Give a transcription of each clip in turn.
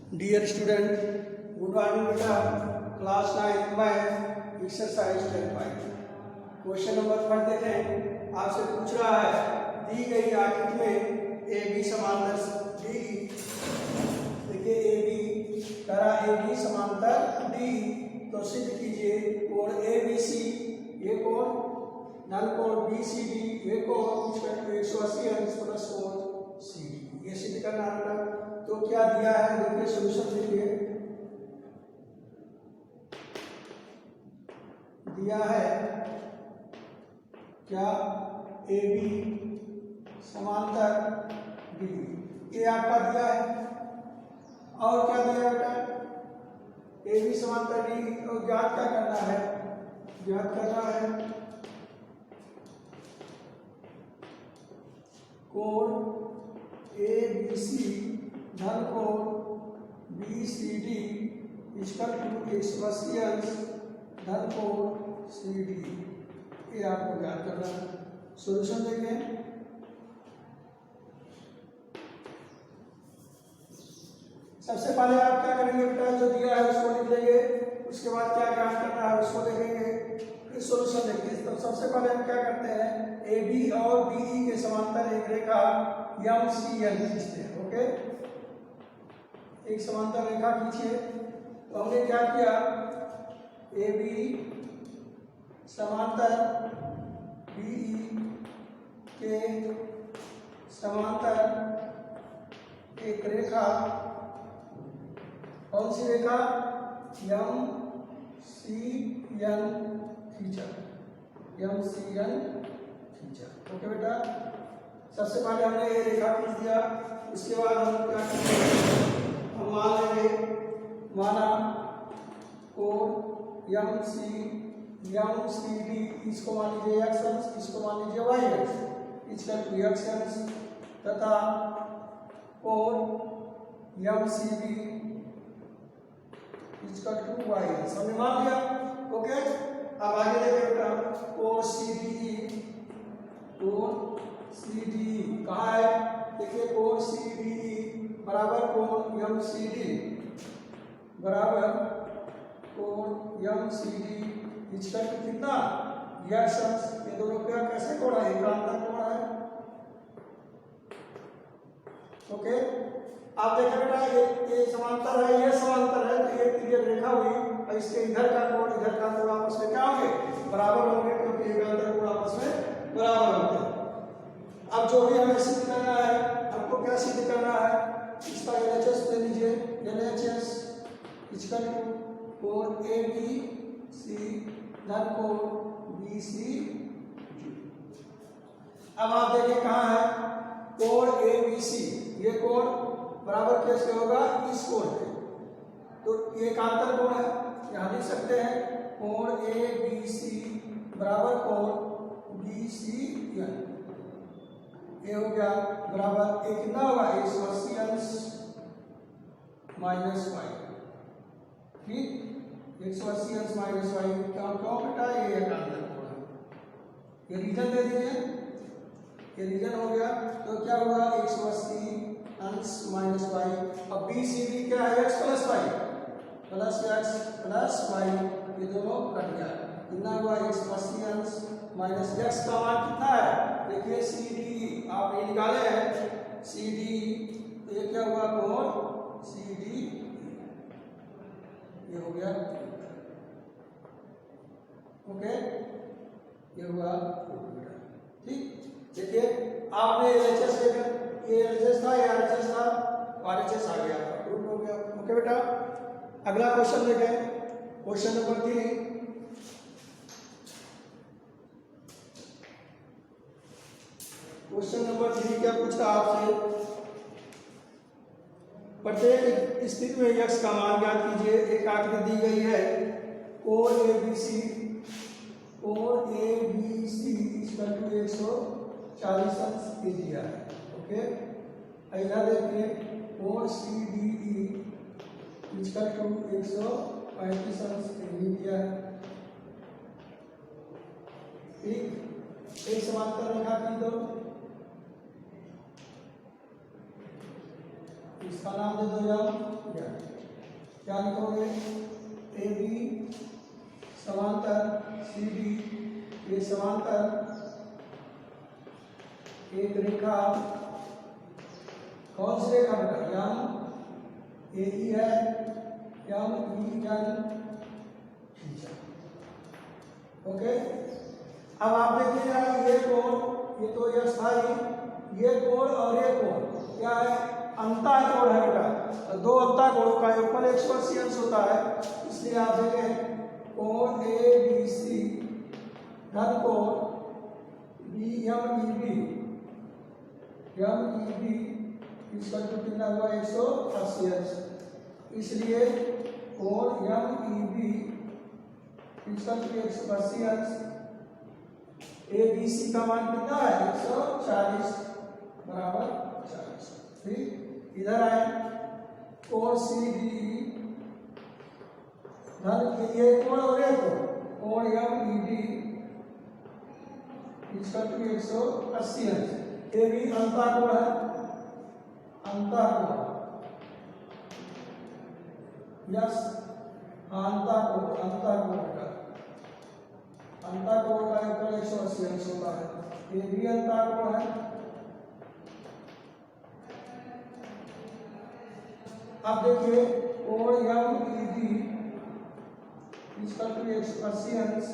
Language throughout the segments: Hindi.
डियर स्टूडेंट, गुड मॉर्निंग बेटा। Class 9 math exercise 10.5 question number 5 देखें। आपसे पूछ रहा है दी गई आकृति में ए बी समांतर डी, देखिए ए बी करा ए बी समांतर डी, तो सिद्ध कीजिए कोण ए बी सी, ये कोण नल कोण बी सी डी, ये कोण 180 अंश प्लस कोण सी डी, ये सिद्ध करना है। तो क्या दिया है देखिए, सॉल्यूशन देखिए, दिया है क्या ए बी समांतर डी, ये आपका दिया है। और क्या दिया बेटा, ए बी समांतर डी, और ज्ञात क्या करना है, ज्ञात करना है कोण ए बी सी धन कोण B C D equal to 180 अंश धन कोण सी डी, ये आपको ज्ञात करना है। सॉल्यूशन देखें, सबसे पहले आप क्या करेंगे बेटा, जो दिया है उसको लिख लेंगे, उसके बाद क्या ज्ञात करना है उसको देखेंगे, फिर सॉल्यूशन देखेंगे। तो सबसे पहले हम क्या करते हैं, ए बी और बी ई के समांतर एक रेखा एम सी एन खींचते हैं। ओके, एक समांतर रेखा खींचिए। तो हमने क्या किया, ए बी समांतर बी ई के समांतर एक रेखा, कौन सी रेखा, एम सी एन खींचा, एम सी एन खींचा। ओके बेटा, सबसे पहले हमने ये रेखा खींच दिया, उसके बाद हम क्या करेंगे, हम मान लेंगे, माना कोण एम सी डी, इसको मान लीजिए एक्स अंश, इसको मान लीजिए वाई अंश, इक्वल टू एक्स अंश, तथा कोण M C D equal to Y अंश, हमने मान लिया। ओके, अब आगे देखिए बेटा, कोण सी डी, कोण सी डी कहाँ है, देखिए कोण सी डी बराबर कोण एम सी डी बराबर कोण M C D equal to कितना, एक्स अंश, ये दोनों क्या कैसे कोण है, एकांतर कोण है। ओके, आप देखिए बेटा, ये समांतर है, ये समांतर है, तो ये तिर्यक रेखा हुई, और इसके इधर का कोण इधर का कोण आपस में क्या होंगे, बराबर होंगे, क्योंकि एकांतर कोण आपस में बराबर होते हैं। अब जो भी हमें सिद्ध करना है, हमको क्या सिद्ध करना है, इसका LHS ले लीजिए, LHS इक्वल टू कोण ए बी सी धन कोण बी सी डी। अब आप देखिए कहाँ है, कोण ए बी सी, ये कोण बराबर कैसे होगा, इस कोण पे, तो ये एकांतर कोण है, यहाँ लिख सकते हैं कोण ए बी सी बराबर कोण बी सी एन, ये हो गया बराबर, एक कितना होगा, 180 अंश माइनस वाई, ठीक, 180 अंश माइनस वाई, क्यों क्यों बेटा, ये एकांतर कोण है, ये रीजन दे दीजिए, ये रीजन हो गया, तो क्या होगा 180 अंश माइनस वाई, अब बी सी डी क्या है, X plus Y, plus X plus Y, ये दोनों कट गया, कितना हुआ 180 अंश माइनस एक्स का मान कितना है, देखिए सी डी आप ये निकाले हैं, सी डी, तो ये क्या हुआ, कोण सी डी, ये हो गया। ओके, ये हुआ, ठीक, देखिए आपने LHS लेकर, ये LHS था, ये RHS था, RHS आ गया, प्रूफ हो गया। ओके बेटा, अगला क्वेश्चन देखें, क्वेश्चन नंबर 3। क्वेश्चन नंबर 3 क्या पूछा आपसे, प्रत्येक स्थिति में x का मान ज्ञात कीजिए। एक आकृति दी गई है, कोण ए बी सी, कोण A B C equal to 140 अंश दिया है। ओके, अगला देखिए, कोण C D E equal to 135 अंश दिया है, ठीक, एक समांतर रेखा की दो, इस इसका नाम दे दो यम, क्या लिखोगे? ए बी समांतर सी डी, ये समांतर एक रेखा, कौन सी रेखा बेटा? यम ए ई है, यम ई एन खींचा। ओके, अब आप देखिएगा ये कोण, ये तो यश था ही, ये कोण और ये कोण क्या है? अंतःकोण है बेटा। दो अंतःकोणों का योगफल 180 अंश होता है, इसलिए आप देखें कोण ए बी सी धन कोण B M E B, M E B इसका कितना हुआ? 180 अंश। इसलिए कोण एम ई बी इसका 180 अंश, ए बी सी का मान कितना है? 140 बराबर 40। ठीक, इधर आए कोण सी डी धन ये कोण और ये कोण एम ई डी इसका 180 अंश। ये भी अंतःकोण है, अंतःकोण यस, अंतःकोण, अंतःकोण का अंतःकोण का योगफल 180 अंश होता है। ये भी अंतःकोण है। अब देखिए कोण एम ई डी इसका 180 अंश,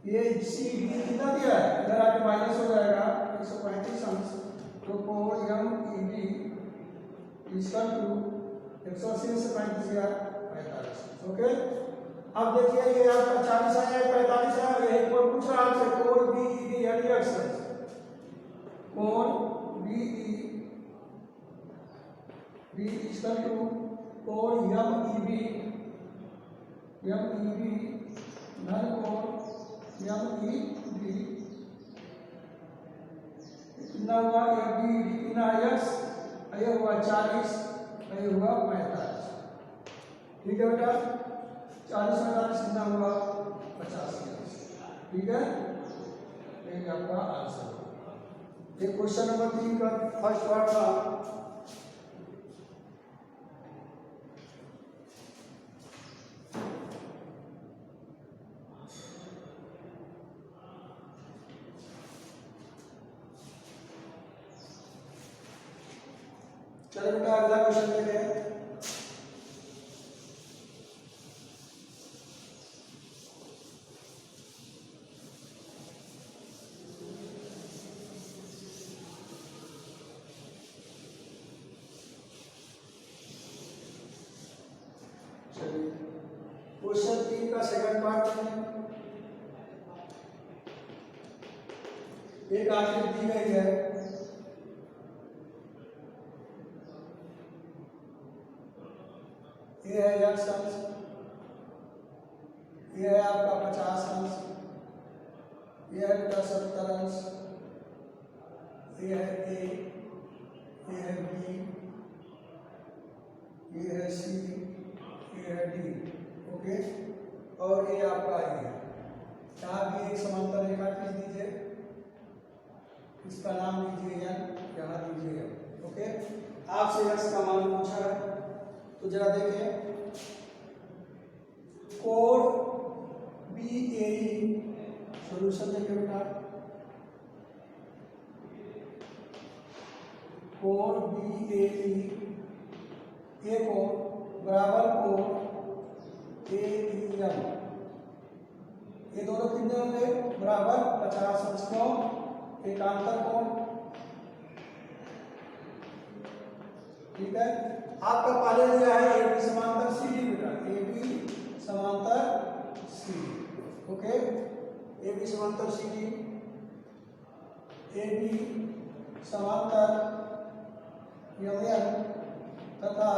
ये सी डी कितना दिया है? इधर आके माइनस हो जाएगा 135 अंश, तो कोण एम ई डी इसका 180 से 35 गया 45। ओके, अब देखिए ये आपका 40 आया, 45 आया, यही कोण पूछ रहा है आपसे, कोण बी ई डी यानी एक्स, कोण बी ई बी इसका कोण एम ई बी धन कोण एम ई बी कितना हुआ? ए बी डी कितना? यस, ये हुआ 40, ये हुआ 45। ठीक है बेटा, 40 में 40 कितना हुआ? 50। ठीक है, ये आपका आंसर। ये क्वेश्चन नंबर 3 का फर्स्ट पार्ट था। चलो बेटा अगला क्वेश्चन लेते हैं। चलिए क्वेश्चन 3 का सेकंड पार्ट में एक आकृति दी गई है। ये है x अंश, ये है आपका 50 अंश, ये है बेटा 70 अंश, ये है a, ये है b, ये है c, ये है d। ओके, और ये आपका है, यहाँ भी एक समांतर रेखा खींच दीजिए, इसका नाम लीजिए n, यहाँ दीजिए m। ओके, आपसे x का मान पूछा है, तो जरा देखें कोण बी ए ई, सोल्यूशन देखिए बेटा, कोण बी ए ई, ए कोण बराबर कोण ए ई एम, ये दोनों कितने होंगे? बराबर 50 अंश। कोण एकांतर कोण। ठीक है, आपका पहले दिया है ए बी समांतर सी डी बेटा, ए बी समांतर C D. Okay, A B समांतर सी डी, ए बी समांतर एम एन तथा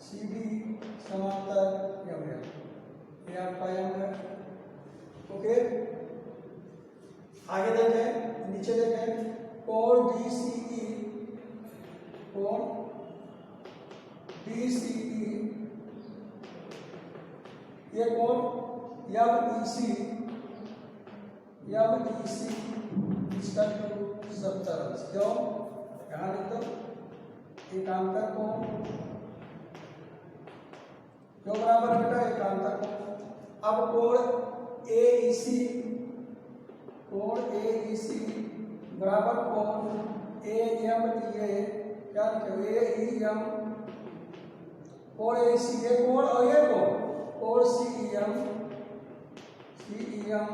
सी डी समांतर एम एन, ये आपका एम है। ओके, आगे देखें, नीचे देखें कोण डी सी ई, कोण DCE, ये कोण MEC, MEC 70 अंश। क्यों? यहाँ लिख दो एकांतर कोण क्यों बराबर है बेटा, एकांतर कोण। अब कोण एईसी, कोण एईसी बराबर कोण एएमईए, क्या लिखे एईएम, कोण एसी ये कोण और ये कोण सीईएम, सीईएम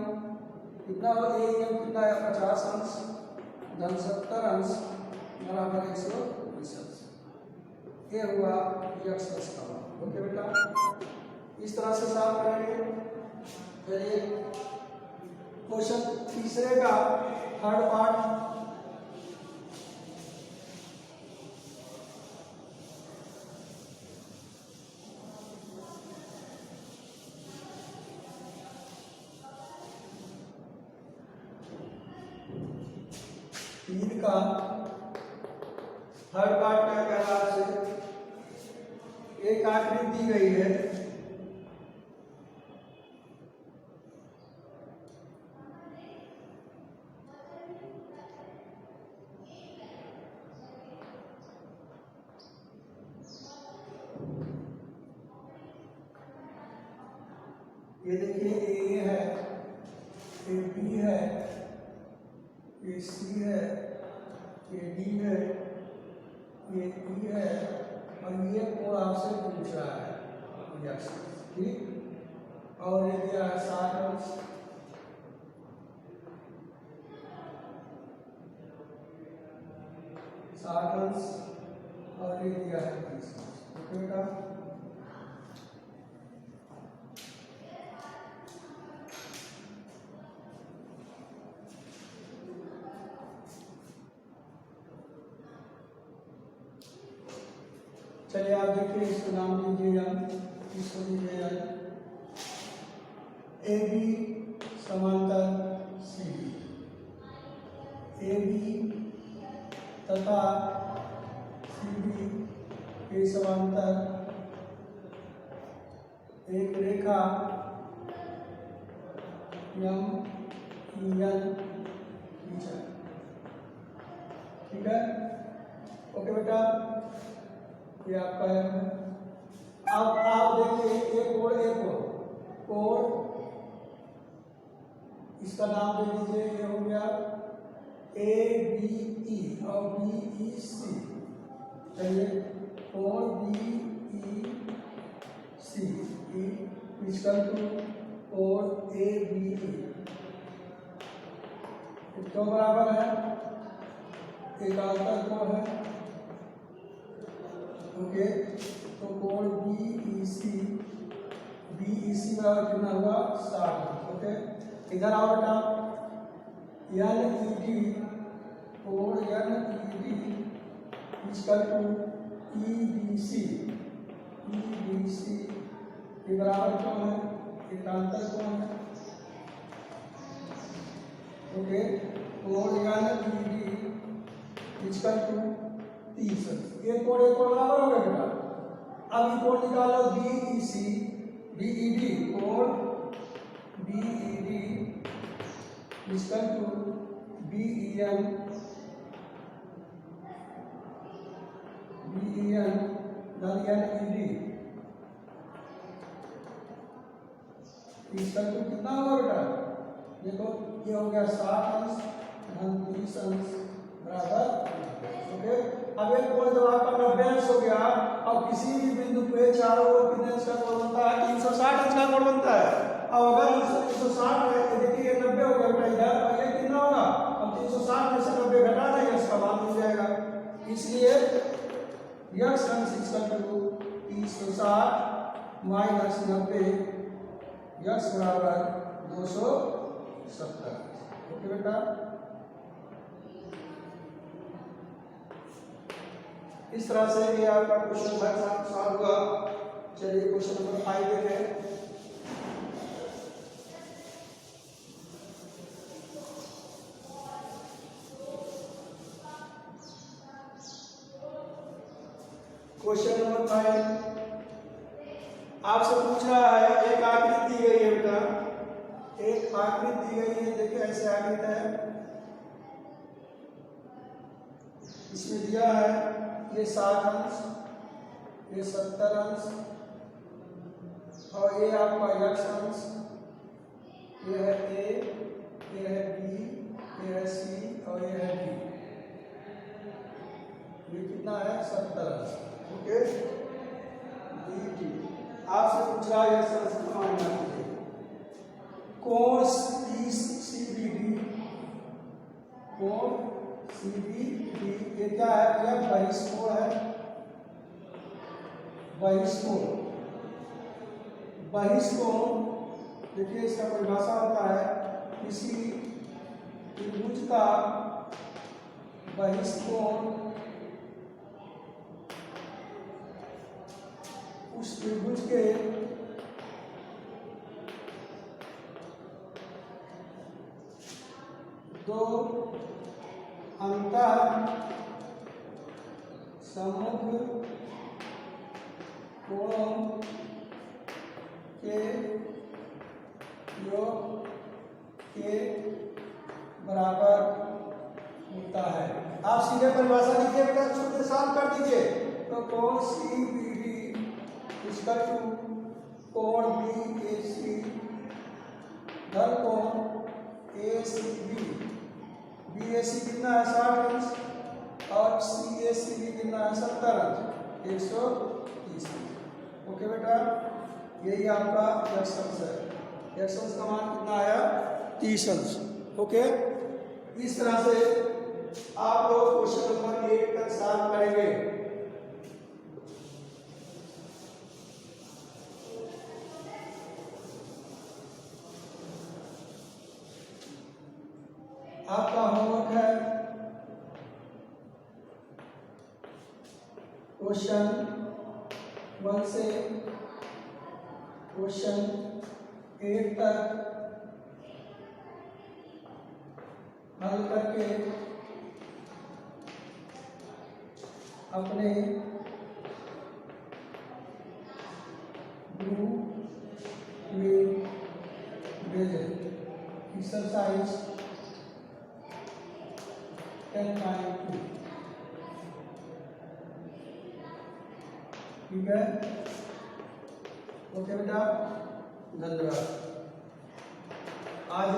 कितना हो, एईएम कितना है 50 अंश धन 70 अंश बराबर 120 अंश, ये हुआ यक्स का। ओके बेटा, इस तरह से सॉल्व करेंगे। चलिए क्वेश्चन तीसरे का थर्ड पार्ट, तीन का थर्ड पार्ट क्या कह रहा है, एक आकृति दी गई है, ये देखिए ए है, ए बी है, ये सी है, ये डी है, ये ई है, और ये कोण आपसे पूछ रहा है यक्स, ठीक। और ये दिया है 60 अंश, 60 अंश, और ये दिया है 30 अंश। ओके बेटा, चलिए आप देखिए, इसको नाम दीजिए, इसको दीजिए ए बी समांतर सी बी, ए बी तथा सी बी के समांतर एक रेखा एम ई एन खींचा, ठीक है। ओके बेटा, ये आपका है। अब आप देखिए एक कोण इसका नाम दे दीजिए, ये हो गया ए बी ई और बी ई सी। चलिए कोण B E C equal to कोण ए बी ई, क्यों बराबर है, एकांतर कोण है। ओके, तो कोण बीईसी बराबर कितना हुआ 60। ओके, इधर आओ बेटा, एनईडी कोण NED equal to EBC, EBC के बराबर कौन है, एकांतर कोण है। ओके, कोण एनईडी इक्वल टू 30, एक कोण बराबर हो गया बेटा। अब ये कोण निकालो बीईसी, बीईडी कोण बीईडी इक्वल टू बीईएम, बीईएम धन एनईडी इक्वल टू कितना होगा बेटा, देखो ये हो गया 60 अंश धन 30 अंश बराबर। ओके, अब एक कोण जब आपका 90 अंश हो गया, अब किसी भी बिंदु पे चारों ओर कितने अंश का कोण बनता है, 360 अंश का कोण बनता है। अब अगर 360 है, देखिए ये 90 हो गया बेटा इधर, और ये कितना होगा, अब 360 में से 90 घटा देंगे, इसका मान मिल जाएगा। इसलिए यक्स अंश इक्वल टू 360 माइनस 90, यक्स बराबर 270। ओके बेटा, इस तरह से ये आपका क्वेश्चन सॉल्व हुआ। चलिए क्वेश्चन नंबर 5 देखें। क्वेश्चन नंबर 5 आपसे पूछ रहा है, एक आकृति दी गई है बेटा, एक आकृति दी गई है, देखिए ऐसे आकृति है, इसमें दिया है ये 60 अंश, ये 70 अंश, और ये आपका x अंश, ये है a, ये है b, ये है c और ये है d। ये कितना है 70 अंश। ओके, dt आपसे पूछ रहा है समान कोण CBD, कोण CBD ये क्या है? यह बहिष्कोण है, बहिष्कोण। बहिष्कोण देखिए इसका परिभाषा होता है किसी त्रिभुज का बहिष्कोण उस त्रिभुज के दो अंतर सममुख कोणों के योग के बराबर होता है। आप सीधे परिभाषा लिखिए बेटा, छोटे साफ कर दीजिए। तो कोण CBD इसका कोण BAC धन कोण ACB। BAC कितना है 60 अंश और CACB कितना है 70 अंश, 130। ओके बेटा, यही आपका x अंश है। x अंश का मान कितना आया? 30 अंश। ओके, इस तरह से आप लोग क्वेश्चन नंबर 8 तक सॉल्व करेंगे। आपका होमवर्क है क्वेश्चन 1 से क्वेश्चन 8 तक हल करके अपने ग्रुप में भेजें। एक्सरसाइज 10.2 ठीक है। ओके बेटा, धन्यवाद। आज